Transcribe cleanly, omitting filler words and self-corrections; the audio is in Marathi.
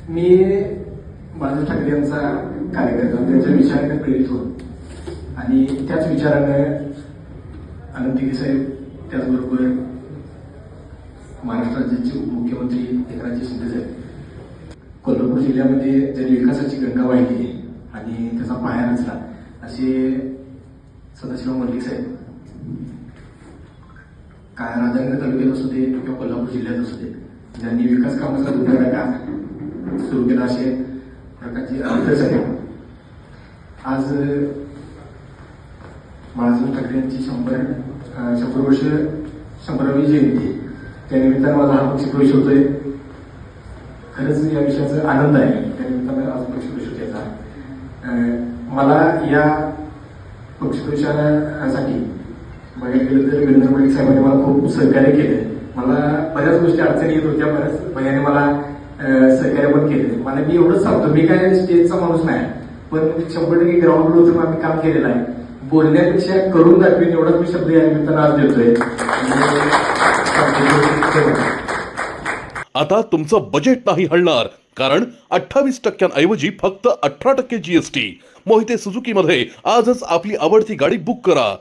मी बाळासाहेब ठाकरे यांचा कार्यकर्ता, त्यांच्या विचाराने प्रेरित होऊन आणि त्याच विचाराने अनंत गिरे साहेब, त्याचबरोबर महाराष्ट्र राज्याचे मुख्यमंत्री एकनाथ शिंदे साहेब, कोल्हापूर जिल्ह्यामध्ये ज्यांनी विकासाची गंगा वाहिली आणि त्याचा पाया रचला असे सदाशिव मल्लिक साहेब, काय राधानगरी तालुक्यात असू दे किंवा कोल्हापूर जिल्ह्यात असू दे, ज्यांनी विकास कामाचा दुसरा सुरू केला असे प्रकारचे अनंत साहेब आज बाळासाहेब ठाकरे यांची 100 वर्ष 100वी जयंती, त्यानिमित्तानं माझा हा पक्षप्रवेश होतोय. खरंच या विषयाचा आनंद आहे. त्यानिमित्तानं आज पक्षप्रवेश होत्याचा मला या पक्षप्रवेशासाठी बघायला गेलं तर वीरेंद्र मलिक साहेबांनी मला खूप सहकार्य केलं. मला बऱ्याच गोष्टी अडचणी येत होत्या, बऱ्याच भैयाने मला सहकार्य पण केलं. मला मी एवढंच सांगतो, मी काय स्टेजचा माणूस नाही, पण 100% ग्राउंडवर उतरून आम्ही काम केलेलं आहे. बोलण्यापेक्षा करून दाखवेन एवढाच मी शब्द या निमित्तानं आज देतोय. आता तुमचं बजेट नाही हलणार, कारण 28% ऐवजी फक्त 18% GST. मोहिते सुझुकी मध्ये आजच आपली आवडती गाडी बुक करा.